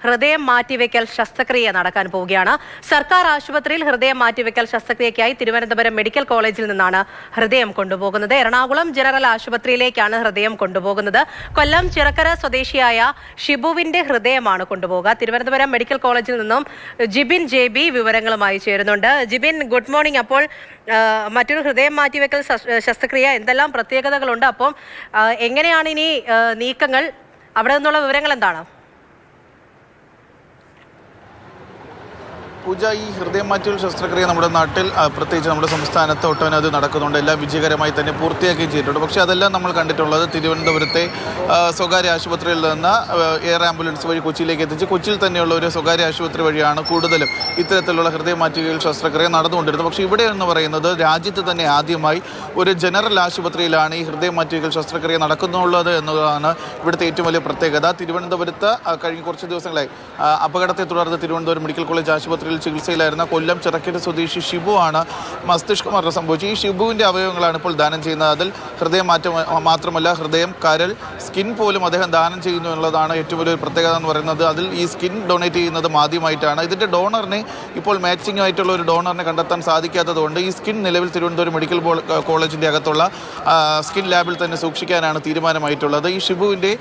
ഹൃദയം മാറ്റിവെക്കൽ ശസ്ത്രക്രിയ നടക്കാൻ പോവുകയാണ്. സർക്കാർ ആശുപത്രിയിൽ ഹൃദയം മാറ്റിവെക്കൽ ശസ്ത്രക്രിയയ്ക്കായി തിരുവനന്തപുരം മെഡിക്കൽ കോളേജിൽ നിന്നാണ് ഹൃദയം കൊണ്ടുപോകുന്നത്. എറണാകുളം ജനറൽ ആശുപത്രിയിലേക്കാണ് ഹൃദയം കൊണ്ടുപോകുന്നത്. കൊല്ലം ചിറക്കര സ്വദേശിയായ ഷിബുവിന്റെ ഹൃദയമാണ് കൊണ്ടുപോകുക. തിരുവനന്തപുരം മെഡിക്കൽ കോളേജിൽ നിന്നും ജിബിൻ JB വിവരങ്ങളുമായി ചേരുന്നുണ്ട്. Jibin, good morning. അപ്പോൾ മറ്റൊരു ഹൃദയം മാറ്റിവെക്കൽ ശസ്ത്രക്രിയ, എന്തെല്ലാം പ്രത്യേകതകളുണ്ട്? അപ്പം എങ്ങനെയാണ് ഇനി നീക്കങ്ങൾ? അവിടെ നിന്നുള്ള വിവരങ്ങൾ എന്താണ്? പൂജ, ഈ ഹൃദയം മാറ്റിവെക്കൽ ശസ്ത്രക്രിയ നമ്മുടെ നാട്ടിൽ, പ്രത്യേകിച്ച് നമ്മുടെ സംസ്ഥാനത്ത് ഒട്ടനവധി നടക്കുന്നുണ്ട്. എല്ലാം വിജയകരമായി തന്നെ പൂർത്തിയാക്കുകയും ചെയ്തിട്ടുണ്ട്. പക്ഷേ അതെല്ലാം നമ്മൾ കണ്ടിട്ടുള്ളത് തിരുവനന്തപുരത്തെ സ്വകാര്യ ആശുപത്രിയിൽ നിന്ന് എയർ ആംബുലൻസ് വഴി കൊച്ചിയിലേക്ക് എത്തിച്ച് കൊച്ചിയിൽ തന്നെയുള്ള ഒരു സ്വകാര്യ ആശുപത്രി വഴിയാണ് കൂടുതലും ഇത്തരത്തിലുള്ള ഹൃദയം മാറ്റിവെക്കൽ ശസ്ത്രക്രിയ നടന്നുകൊണ്ടിരുന്നത്. പക്ഷേ ഇവിടെ എന്ന് പറയുന്നത് രാജ്യത്ത് തന്നെ ആദ്യമായി ഒരു ജനറൽ ആശുപത്രിയിലാണ് ഈ ഹൃദയം മാറ്റിവെക്കൽ ശസ്ത്രക്രിയ നടക്കുന്നുള്ളത് എന്നതാണ് ഇവിടുത്തെ ഏറ്റവും വലിയ പ്രത്യേകത. തിരുവനന്തപുരത്ത് കഴിഞ്ഞ കുറച്ച് ദിവസങ്ങളായി അപകടത്തെ തുടർന്ന് തിരുവനന്തപുരം മെഡിക്കൽ കോളേജ് ആശുപത്രിയിൽ ചികിത്സയിലായിരുന്ന കൊല്ലം ചിറക്കര സ്വദേശി ഷിബു ആണ് മസ്തിഷ്ക മരണം സംഭവിച്ചു. ഈ ഷിബുവിൻ്റെ അവയവങ്ങളാണ് ഇപ്പോൾ ദാനം ചെയ്യുന്നത്. അതിൽ ഹൃദയം മാത്രമല്ല, ഹൃദയം, കരൾ, സ്കിൻ പോലും അദ്ദേഹം ദാനം ചെയ്യുന്നു എന്നുള്ളതാണ് ഏറ്റവും വലിയൊരു പ്രത്യേകത എന്ന് പറയുന്നത്. അതിൽ ഈ സ്കിൻ ഡൊണേറ്റ് ചെയ്യുന്നത് ആദ്യമായിട്ടാണ്. ഇതിൻ്റെ ഡോണറിനെ ഇപ്പോൾ മാച്ചിങ് ആയിട്ടുള്ള ഒരു ഡോണറിനെ കണ്ടെത്താൻ സാധിക്കാത്തതുകൊണ്ട് ഈ സ്കിൻ നിലവിൽ തിരുവനന്തപുരം മെഡിക്കൽ കോളേജിൻ്റെ അകത്തുള്ള സ്കിൻ ലാബിൽ തന്നെ സൂക്ഷിക്കാനാണ് തീരുമാനമായിട്ടുള്ളത്. ഈ ഷിബുവിൻ്റെ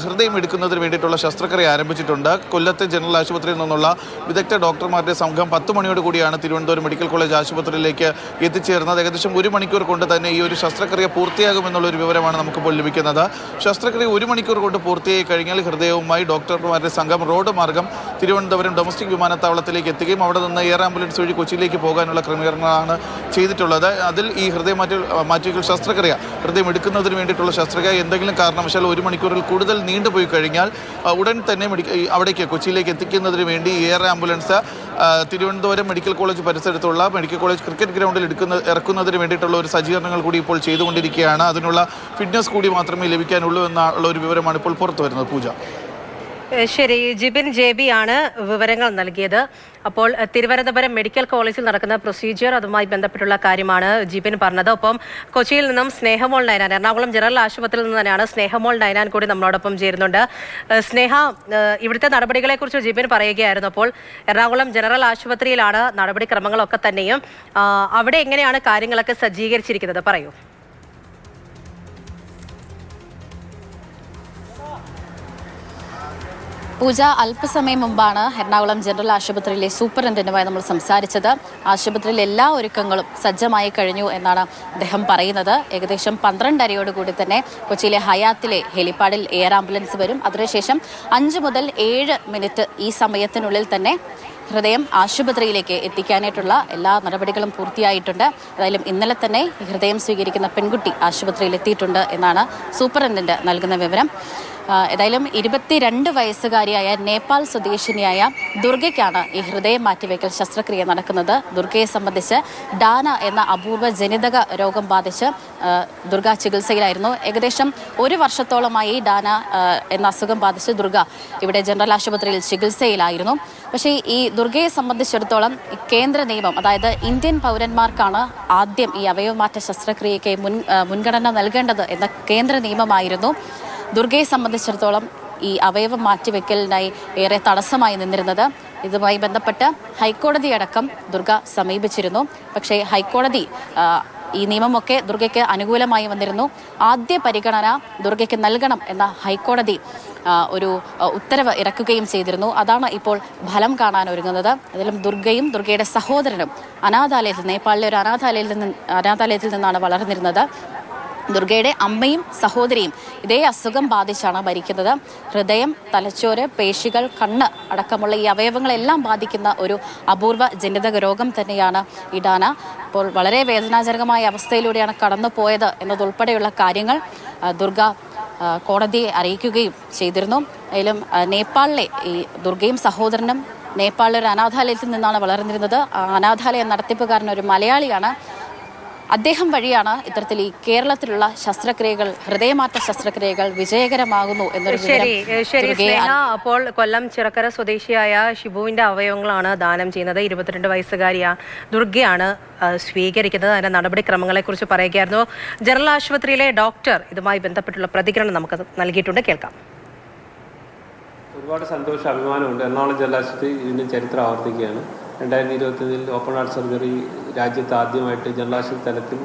ഹൃദയം എടുക്കുന്നതിന് വേണ്ടിയിട്ടുള്ള ശസ്ത്രക്രിയ ആരംഭിച്ചിട്ടുണ്ട്. കൊല്ലത്തെ ജനറൽ ആശുപത്രിയിൽ നിന്നുള്ള വിദഗ്ധ ഡോക്ടർമാരുടെ സംഘം 10 മണിയോട് കൂടിയാണ് തിരുവനന്തപുരം മെഡിക്കൽ കോളേജ് ആശുപത്രിയിലേക്ക് എത്തിച്ചേർന്നത്. ഏകദേശം 1 മണിക്കൂർ കൊണ്ട് തന്നെ ഈ ഒരു ശസ്ത്രക്രിയ പൂർത്തിയാകുമെന്നുള്ളൊരു വിവരമാണ് നമുക്കിപ്പോൾ ലഭിക്കുന്നത്. ശസ്ത്രക്രിയ 1 മണിക്കൂർ കൊണ്ട് പൂർത്തിയായി കഴിഞ്ഞാൽ ഹൃദയവുമായി ഡോക്ടർമാരുടെ സംഘം റോഡ് മാർഗം തിരുവനന്തപുരം ഡൊമസ്റ്റിക് വിമാനത്താവളത്തിലേക്ക് എത്തുകയും അവിടെ നിന്ന് എയർ ആംബുലൻസ് വഴി കൊച്ചിയിലേക്ക് പോകാനുള്ള ക്രമീകരണങ്ങളാണ് ചെയ്തിട്ടുള്ളത്. അതിൽ ഈ ഹൃദയം മാറ്റിവെക്കൽ ശസ്ത്രക്രിയ, ഹൃദയം എടുക്കുന്നതിന് വേണ്ടിയിട്ടുള്ള ശസ്ത്രക്രിയ എന്തെങ്കിലും കാരണവശാൽ 1 മണിക്കൂറിൽ കൂടുതൽ നീണ്ടുപോയി കഴിഞ്ഞാൽ ഉടൻ തന്നെ അവിടേക്ക് കൊച്ചിയിലേക്ക് എത്തിക്കുന്നതിന് വേണ്ടി air ambulance Thiruvananthapuram medical college പരിസരത്തുള്ള മെഡിക്കൽ കോളേജ് ക്രിക്കറ്റ് ഗ്രൗണ്ടിൽ ഇറക്കുന്നതിന് വേണ്ടിയിട്ടുള്ള ഒരു സജ്ജീകരണങ്ങൾ കൂടി ഇപ്പോൾ ചെയ്തുകൊണ്ടിരിക്കുകയാണ്. അതിനുള്ള ഫിറ്റ്നസ് കൂടി മാത്രമേ ലഭിക്കാനുള്ളൂ എന്നുള്ള ഒരു വിവരമാണ് ഇപ്പോൾ പുറത്തു വരുന്നത്. പൂജ, ശരി. ജിബിൻ JB ആണ് വിവരങ്ങൾ നൽകിയത്. അപ്പോൾ തിരുവനന്തപുരം മെഡിക്കൽ കോളേജിൽ നടക്കുന്ന പ്രൊസീജിയർ, അതുമായി ബന്ധപ്പെട്ടുള്ള കാര്യമാണ് ജിബിൻ പറഞ്ഞത്. ഒപ്പം കൊച്ചിയിൽ നിന്നും സ്നേഹമോൾ നയനാൻ, എറണാകുളം ജനറൽ ആശുപത്രിയിൽ നിന്ന് തന്നെയാണ് സ്നേഹമോൾ നയനാൻ കൂടി നമ്മളോടൊപ്പം ചേരുന്നുണ്ട്. സ്നേഹ, ഇവിടുത്തെ നടപടികളെക്കുറിച്ച് ജിബിൻ പറയുകയായിരുന്നു. അപ്പോൾ എറണാകുളം ജനറൽ ആശുപത്രിയിലാണ് നടപടിക്രമങ്ങളൊക്കെ തന്നെയും. അവിടെ എങ്ങനെയാണ് കാര്യങ്ങളൊക്കെ സജ്ജീകരിച്ചിരിക്കുന്നത്? പറയൂ. പൂജ, അല്പസമയം മുമ്പാണ് എറണാകുളം ജനറൽ ആശുപത്രിയിലെ സൂപ്രണ്ടന്റുമായി നമ്മൾ സംസാരിച്ചത്. ആശുപത്രിയിൽ എല്ലാ ഒരുക്കങ്ങളും സജ്ജമായി കഴിഞ്ഞു എന്നാണ് അദ്ദേഹം പറയുന്നത്. ഏകദേശം 12:30 തന്നെ കൊച്ചിയിലെ ഹയാത്തിലെ ഹെലിപ്പാഡിൽ എയർ ആംബുലൻസ് വരും. അതിനുശേഷം 5 മുതൽ 7 മിനിറ്റ് ഈ സമയത്തിനുള്ളിൽ തന്നെ ഹൃദയം ആശുപത്രിയിലേക്ക് എത്തിക്കാനായിട്ടുള്ള എല്ലാ നടപടികളും പൂർത്തിയായിട്ടുണ്ട്. ഏതായാലും ഇന്നലെ തന്നെ ഹൃദയം സ്വീകരിക്കുന്ന പെൺകുട്ടി ആശുപത്രിയിൽ എത്തിയിട്ടുണ്ട് എന്നാണ് സൂപ്രണ്ടന്റ് നൽകുന്ന വിവരം. ഏതായാലും 22 വയസ്സുകാരിയായ നേപ്പാൾ സ്വദേശിനിയായ ദുർഗയ്ക്കാണ് ഈ ഹൃദയം മാറ്റിവെക്കൽ ശസ്ത്രക്രിയ നടക്കുന്നത്. ദുർഗയെ സംബന്ധിച്ച് ഡാന എന്ന അപൂർവ ജനിതക രോഗം ബാധിച്ച് ദുർഗ ചികിത്സയിലായിരുന്നു. ഏകദേശം 1 വർഷത്തോളമായി ഡാന എന്ന അസുഖം ബാധിച്ച് ദുർഗ ഇവിടെ ജനറൽ ആശുപത്രിയിൽ ചികിത്സയിലായിരുന്നു. പക്ഷേ ഈ ദുർഗയെ സംബന്ധിച്ചിടത്തോളം കേന്ദ്ര നിയമം, അതായത് ഇന്ത്യൻ പൗരന്മാർക്കാണ് ആദ്യം ഈ അവയവമാറ്റ ശസ്ത്രക്രിയയ്ക്ക് മുൻഗണന നൽകേണ്ടത് എന്ന കേന്ദ്ര നിയമമായിരുന്നു ദുർഗയെ സംബന്ധിച്ചിടത്തോളം ഈ അവയവം മാറ്റിവെക്കലിനായി ഏറെ തടസ്സമായി നിന്നിരുന്നത്. ഇതുമായി ബന്ധപ്പെട്ട് ഹൈക്കോടതിയടക്കം ദുർഗ സമീപിച്ചിരുന്നു. പക്ഷേ ഹൈക്കോടതി ഈ നിയമമൊക്കെ ദുർഗയ്ക്ക് അനുകൂലമായി വന്നിരുന്നു. ആദ്യ പരിഗണന ദുർഗയ്ക്ക് നൽകണം എന്ന ഹൈക്കോടതി ഒരു ഉത്തരവ് ഇറക്കുകയും ചെയ്തിരുന്നു. അതാണ് ഇപ്പോൾ ഫലം കാണാനൊരുങ്ങുന്നത്. അതിലും ദുർഗയും ദുർഗയുടെ സഹോദരനും അനാഥാലയത്തിൽ, നേപ്പാളിലെ ഒരു അനാഥാലയത്തിൽ നിന്നാണ് വളർന്നിരുന്നത്. ദുർഗയുടെ അമ്മയും സഹോദരിയും ഇതേ അസുഖം ബാധിച്ചാണ് മരിക്കുന്നത്. ഹൃദയം, തലച്ചോറ്, പേശികൾ, കണ്ണ് അടക്കമുള്ള ഈ അവയവങ്ങളെല്ലാം ബാധിക്കുന്ന ഒരു അപൂർവ ജനിതക രോഗം തന്നെയാണ് ഈ ഡാന. ഇപ്പോൾ വളരെ വേദനാജനകമായ അവസ്ഥയിലൂടെയാണ് കടന്നു പോയത് എന്നതുൾപ്പെടെയുള്ള കാര്യങ്ങൾ ദുർഗ കോടതിയെ അറിയിക്കുകയും ചെയ്തിരുന്നു. അതിലും നേപ്പാളിലെ ഈ ദുർഗയും സഹോദരനും നേപ്പാളിലെ ഒരു അനാഥാലയത്തിൽ നിന്നാണ് വളർന്നിരുന്നത്. അനാഥാലയ നടത്തിപ്പുകാരൻ ഒരു മലയാളിയാണ്. അദ്ദേഹം വഴിയാണ് ഇത്തരത്തിൽ ഈ കേരളത്തിലുള്ള ശസ്ത്രക്രിയകൾ, ഹൃദയമാറ്റ ശസ്ത്രക്രിയകൾ വിജയകരമാകുന്നു എന്നൊരു അപ്പോൾ കൊല്ലം ചിറക്കര സ്വദേശിയായ ഷിബുവിന്റെ അവയവങ്ങളാണ് ദാനം ചെയ്യുന്നത്. 22 വയസ്സുകാരിയ ദുർഗയാണ് സ്വീകരിക്കുന്നത്. അതിന്റെ നടപടിക്രമങ്ങളെ കുറിച്ച് പറയുകയായിരുന്നു ജനറൽ ആശുപത്രിയിലെ ഡോക്ടർ. ഇതുമായി ബന്ധപ്പെട്ടുള്ള പ്രതികരണം നമുക്ക് നൽകിയിട്ടുണ്ട്, കേൾക്കാം. ഒരുപാട് സന്തോഷം അഭിമാനമുണ്ട്. എറണാകുളം ജില്ലാ ആശുപത്രി ഇതിന് ചരിത്രം ആവർത്തിക്കുകയാണ്. 2021 ഓപ്പൺ ഹാർട്ട് സർജറി രാജ്യത്ത് ആദ്യമായിട്ട് ജനറൽ ആശുപത്രി തലത്തിൽ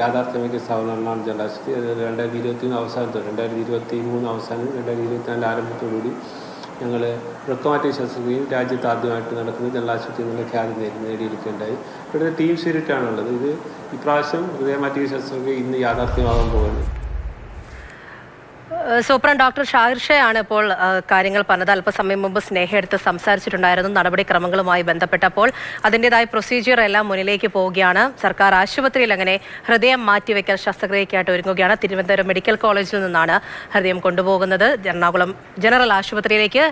യാഥാർത്ഥ്യമാക്കിയ സ്ഥാപനം എറണാകുളം ജില്ലാ ആശുപത്രി. അത് 2021 അവസാനത്തോടെ 2023 അവസാനം 2024 ആരംഭത്തോടുകൂടി ഞങ്ങൾ വൃക്കമാറ്റ ശസ്ത്രക്രിയയും രാജ്യത്ത് ആദ്യമായിട്ട് നടക്കുന്ന ജനറൽ ആശുപത്രി എന്നുള്ള ഖ്യാതി നേടിയിരിക്കുകയുണ്ടായി. ഇവിടുത്തെ ടീം സ്പിരിറ്റാണുള്ളത്. ഇത് ഇപ്രാവശ്യം ഹൃദയമാറ്റ ശസ്ത്രക്രിയ ഇന്ന് യാഥാർത്ഥ്യമാകാൻ പോകുന്നത്. സൂപ്രണ്ട് ഡോക്ടർ ഷാഹിർ ഷേ ആണ് ഇപ്പോൾ കാര്യങ്ങൾ പറഞ്ഞത്. അല്പസമയം മുമ്പ് സ്നേഹ എടുത്ത് സംസാരിച്ചിട്ടുണ്ടായിരുന്നു നടപടിക്രമങ്ങളുമായി ബന്ധപ്പെട്ടപ്പോൾ. അതിൻ്റെതായ പ്രൊസീജിയർ എല്ലാം മുന്നിലേക്ക് പോവുകയാണ്. സർക്കാർ ആശുപത്രിയിൽ അങ്ങനെ ഹൃദയം മാറ്റിവെക്കൽ ശസ്ത്രക്രിയയ്ക്കായിട്ട് ഒരുങ്ങുകയാണ്. തിരുവനന്തപുരം മെഡിക്കൽ കോളേജിൽ നിന്നാണ് ഹൃദയം കൊണ്ടുപോകുന്നത് എറണാകുളം ജനറൽ ആശുപത്രിയിലേക്ക്.